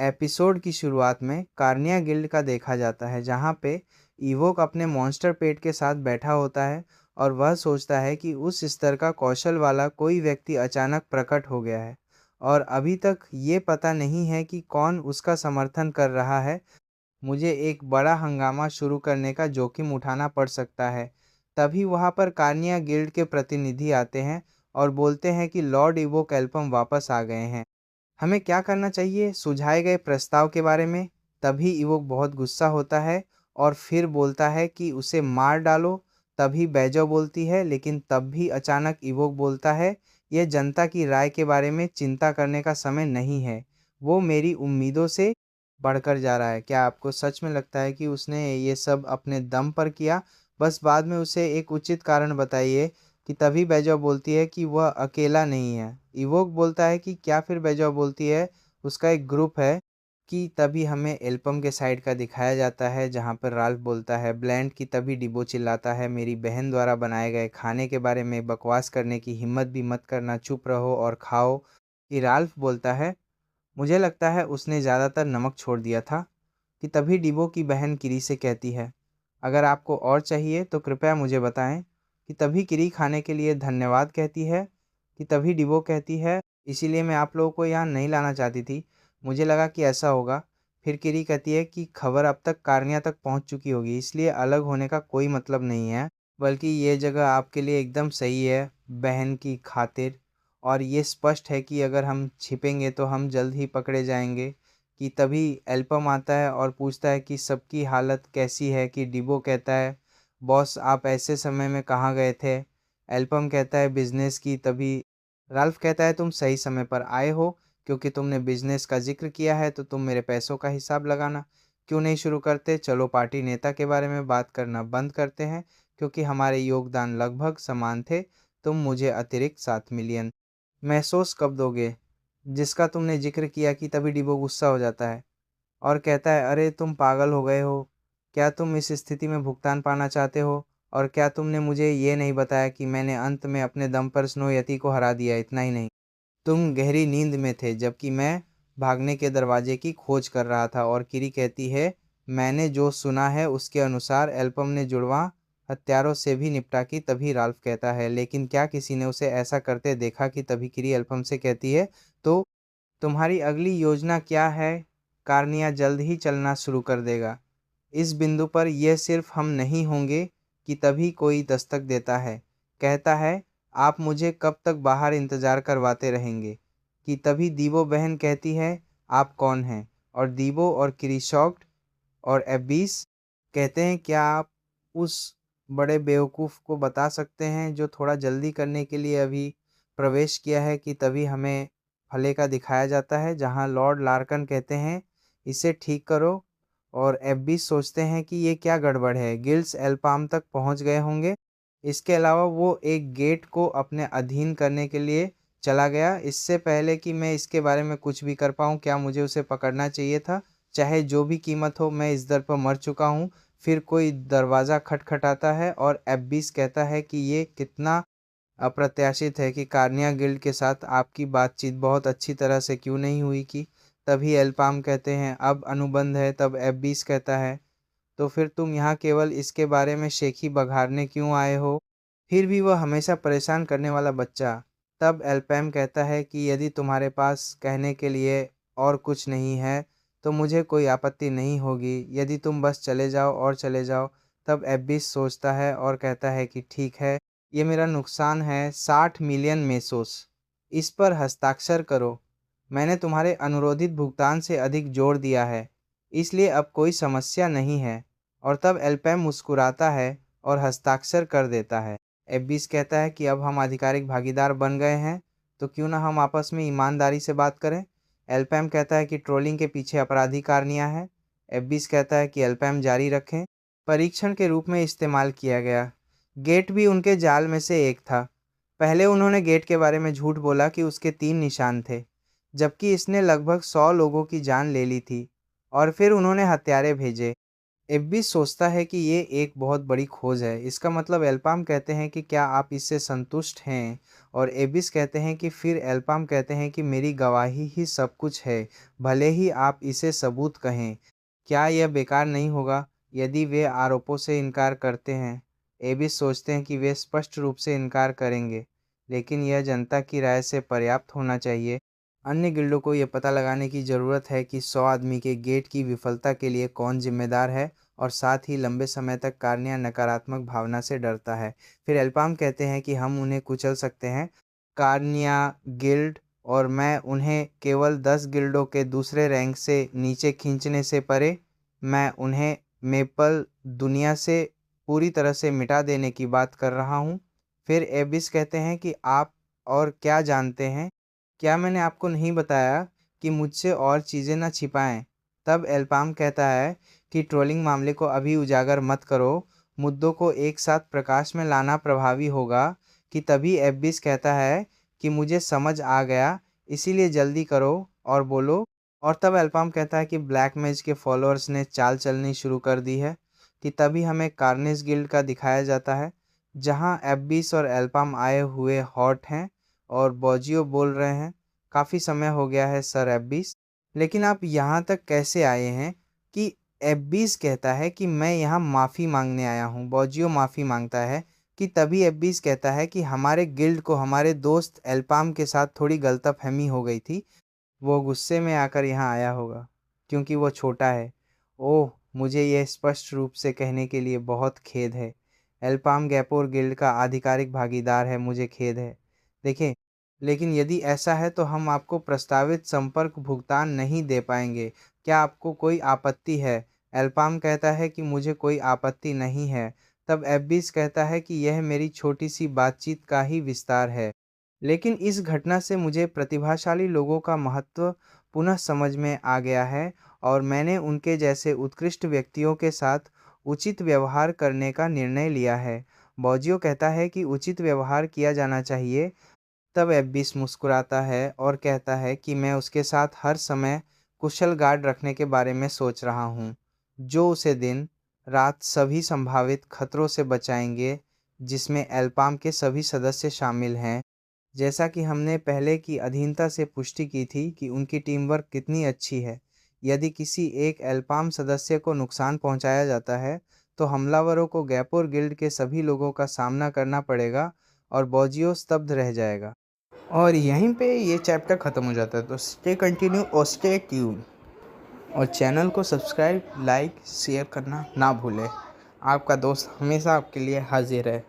Episode की शुरुआत में कार्निया गिल्ड का देखा जाता है, जहां पे इवोक अपने मॉन्स्टर पेट के साथ बैठा होता है और वह सोचता है कि उस स्तर का कौशल वाला कोई व्यक्ति अचानक प्रकट हो गया है और अभी तक ये पता नहीं है कि कौन उसका समर्थन कर रहा है। मुझे एक बड़ा हंगामा शुरू करने का जोखिम उठाना पड़ सकता है। तभी वहां पर कार्निया गिल्ड के प्रतिनिधि आते हैं और बोलते हैं कि लॉर्ड इवोक एल्पम वापस आ गए हैं। हमें क्या करना चाहिए सुझाए गए प्रस्ताव के बारे में। तभी इवोक बहुत गुस्सा होता है और फिर बोलता है कि उसे मार डालो। तभी बैजो बोलती है, लेकिन तब भी अचानक इवोक बोलता है, यह जनता की राय के बारे में चिंता करने का समय नहीं है। वो मेरी उम्मीदों से बढ़कर जा रहा है। क्या आपको सच में लगता है कि उसने ये सब अपने दम पर किया? बस बाद में उसे एक उचित कारण बताइए। कि तभी बेजो बोलती है कि वह अकेला नहीं है। इवोक बोलता है कि क्या? फिर बेजो बोलती है उसका एक ग्रुप है। कि तभी हमें एल्पम के साइड का दिखाया जाता है, जहाँ पर राल्फ बोलता है ब्लैंड की। तभी डिबो चिल्लाता है, मेरी बहन द्वारा बनाए गए खाने के बारे में बकवास करने की हिम्मत भी मत करना, चुप रहो और खाओ। कि राल्फ बोलता है, मुझे लगता है उसने ज़्यादातर नमक छोड़ दिया था। कि तभी डिबो की बहन किरी से कहती है, अगर आपको और चाहिए तो कृपया मुझे बताएं। कि तभी किरी खाने के लिए धन्यवाद कहती है। कि तभी डिबो कहती है, इसीलिए मैं आप लोगों को यहाँ नहीं लाना चाहती थी, मुझे लगा कि ऐसा होगा। फिर किरी कहती है कि खबर अब तक कार्निया तक पहुँच चुकी होगी, इसलिए अलग होने का कोई मतलब नहीं है, बल्कि ये जगह आपके लिए एकदम सही है बहन की खातिर। और ये स्पष्ट है कि अगर हम छिपेंगे तो हम जल्द ही पकड़े जाएंगे। कि तभी एल्पम आता है और पूछता है कि सबकी हालत कैसी है। कि डिबो कहता है, बॉस आप ऐसे समय में कहाँ गए थे? एल्पम कहता है, बिजनेस की। तभी राल्फ कहता है, तुम सही समय पर आए हो, क्योंकि तुमने बिजनेस का जिक्र किया है तो तुम मेरे पैसों का हिसाब लगाना। क्यों नहीं शुरू करते? चलो पार्टी नेता के बारे में बात करना बंद करते हैं, क्योंकि हमारे योगदान लगभग समान थे। तुम मुझे अतिरिक्त 7 मिलियन महसूस कब दोगे, जिसका तुमने जिक्र किया। कि तभी डिबो गुस्सा हो जाता है और कहता है, अरे तुम पागल हो गए हो? क्या तुम इस स्थिति में भुगतान पाना चाहते हो? और क्या तुमने मुझे ये नहीं बताया कि मैंने अंत में अपने दम पर स्नो यति को हरा दिया? इतना ही नहीं, तुम गहरी नींद में थे जबकि मैं भागने के दरवाजे की खोज कर रहा था। और किरी कहती है, मैंने जो सुना है उसके अनुसार एल्पम ने जुड़वा हत्यारों से भी निपटा। की तभी राल्फ कहता है, लेकिन क्या किसी ने उसे ऐसा करते देखा? कि तभी किरी एल्पम से कहती है, तो तुम्हारी अगली योजना क्या है? कार्निया जल्द ही चलना शुरू कर देगा। इस बिंदु पर यह सिर्फ हम नहीं होंगे। कि तभी कोई दस्तक देता है, कहता है, आप मुझे कब तक बाहर इंतजार करवाते रहेंगे? कि तभी दीबो बहन कहती है, आप कौन हैं? और दीबो और क्रिशॉक्ट और एबीस कहते हैं, क्या आप उस बड़े बेवकूफ़ को बता सकते हैं जो थोड़ा जल्दी करने के लिए अभी प्रवेश किया है? कि तभी हमें फले का दिखाया जाता है, जहां लॉर्ड लार्कन कहते हैं, इसे ठीक करो। और एबीस सोचते हैं कि ये क्या गड़बड़ है, गिल्ड्स एल्पाम तक पहुंच गए होंगे। इसके अलावा वो एक गेट को अपने अधीन करने के लिए चला गया। इससे पहले कि मैं इसके बारे में कुछ भी कर पाऊँ, क्या मुझे उसे पकड़ना चाहिए था? चाहे जो भी कीमत हो, मैं इस दर पर मर चुका हूँ। फिर कोई दरवाज़ा खटखटाता है और एब्बिस कहता है कि ये कितना अप्रत्याशित है कि कार्निया गिल्ड के साथ आपकी बातचीत बहुत अच्छी तरह से क्यों नहीं हुई। की तभी एल्पाम कहते हैं, अब अनुबंध है। तब एब्बिस कहता है, तो फिर तुम यहाँ केवल इसके बारे में शेखी बघारने क्यों आए हो? फिर भी वह हमेशा परेशान करने वाला बच्चा। तब एल्पैम कहता है कि यदि तुम्हारे पास कहने के लिए और कुछ नहीं है तो मुझे कोई आपत्ति नहीं होगी, यदि तुम बस चले जाओ और चले जाओ। तब एबिस सोचता है और कहता है कि ठीक है, ये मेरा नुकसान है, 60 मिलियन मेसोस। इस पर हस्ताक्षर करो। मैंने तुम्हारे अनुरोधित भुगतान से अधिक जोड़ दिया है, इसलिए अब कोई समस्या नहीं है। और तब एल्पैम मुस्कुराता है और हस्ताक्षर कर देता है। एबिस कहता है कि अब हम आधिकारिक भागीदार बन गए हैं, तो क्यों ना हम आपस में ईमानदारी से बात करें। एल्पैम कहता है कि ट्रोलिंग के पीछे अपराधी कार्निया है। एबिस कहता है कि एल्पैम जारी रखें। परीक्षण के रूप में इस्तेमाल किया गया गेट भी उनके जाल में से एक था। पहले उन्होंने गेट के बारे में झूठ बोला कि उसके 3 निशान थे, जबकि इसने लगभग 100 लोगों की जान ले ली थी। और फिर उन्होंने हत्यारे भेजे। एब्बिस सोचता है कि ये एक बहुत बड़ी खोज है। इसका मतलब एल्पाम कहते हैं कि क्या आप इससे संतुष्ट हैं? और एबिस कहते हैं कि फिर एल्पाम कहते हैं कि मेरी गवाही ही सब कुछ है, भले ही आप इसे सबूत कहें। क्या यह बेकार नहीं होगा यदि वे आरोपों से इनकार करते हैं? एबिस सोचते हैं कि वे स्पष्ट रूप से इनकार करेंगे, लेकिन यह जनता की राय से पर्याप्त होना चाहिए। अन्य गिल्डों को यह पता लगाने की ज़रूरत है कि 100 आदमी के गेट की विफलता के लिए कौन जिम्मेदार है, और साथ ही लंबे समय तक कार्निया नकारात्मक भावना से डरता है। फिर एल्पाम कहते हैं कि हम उन्हें कुचल सकते हैं, कार्निया गिल्ड, और मैं उन्हें केवल 10 गिल्डों के दूसरे रैंक से नीचे खींचने से परे, मैं उन्हें मेपल दुनिया से पूरी तरह से मिटा देने की बात कर रहा हूँ। फिर एबिस कहते हैं कि आप और क्या जानते हैं? क्या मैंने आपको नहीं बताया कि मुझसे और चीज़ें न छिपाएं? तब एल्पाम कहता है कि ट्रोलिंग मामले को अभी उजागर मत करो, मुद्दों को एक साथ प्रकाश में लाना प्रभावी होगा। कि तभी एबिस कहता है कि मुझे समझ आ गया, इसीलिए जल्दी करो और बोलो। और तब एल्पाम कहता है कि ब्लैक मैज के फॉलोअर्स ने चाल चलनी शुरू कर दी है। कि तभी हमें कार्नेज गिल्ड का दिखाया जाता है, जहां एबिस और एल्पाम आए हुए हॉट हैं, और बॉजियो बोल रहे हैं, काफ़ी समय हो गया है सर एबिस, लेकिन आप यहाँ तक कैसे आए हैं? कि एबिस कहता है कि मैं यहाँ माफ़ी मांगने आया हूँ। बॉजियो माफ़ी मांगता है। कि तभी एबिस कहता है कि हमारे गिल्ड को हमारे दोस्त एल्पाम के साथ थोड़ी गलतफहमी हो गई थी, वो गुस्से में आकर यहाँ आया होगा क्योंकि वो छोटा है। ओह, मुझे यह स्पष्ट रूप से कहने के लिए बहुत खेद है। एल्पाम गैपोर गिल्ड का आधिकारिक भागीदार है, मुझे खेद है। देखें, लेकिन यदि ऐसा है तो हम आपको प्रस्तावित संपर्क भुगतान नहीं दे पाएंगे। क्या आपको कोई आपत्ति है? एल्पाम कहता है कि मुझे कोई आपत्ति नहीं है। तब एबिस कहता है कि यह मेरी छोटी सी बातचीत का ही विस्तार है, लेकिन इस घटना से मुझे प्रतिभाशाली लोगों का महत्व पुनः समझ में आ गया है, और मैंने उनके जैसे उत्कृष्ट व्यक्तियों के साथ उचित व्यवहार करने का निर्णय लिया है। बॉजियो कहता है कि उचित व्यवहार किया जाना चाहिए। तब एबिस मुस्कुराता है और कहता है कि मैं उसके साथ हर समय कुशल गार्ड रखने के बारे में सोच रहा हूँ, जो उसे दिन रात सभी संभावित खतरों से बचाएंगे, जिसमें एल्पाम के सभी सदस्य शामिल हैं। जैसा कि हमने पहले की अधीनता से पुष्टि की थी कि उनकी टीम वर्क कितनी अच्छी है। यदि किसी एक एल्पाम सदस्य को नुकसान पहुंचाया जाता है, तो हमलावरों को गैपोर गिल्ड के सभी लोगों का सामना करना पड़ेगा, और बॉजियो स्तब्ध रह जाएगा। और यहीं पे ये चैप्टर ख़त्म हो जाता है। तो स्टे कंटिन्यू और स्टे ट्यून, और चैनल को सब्सक्राइब, लाइक, शेयर करना ना भूलें। आपका दोस्त हमेशा आपके लिए हाजिर है।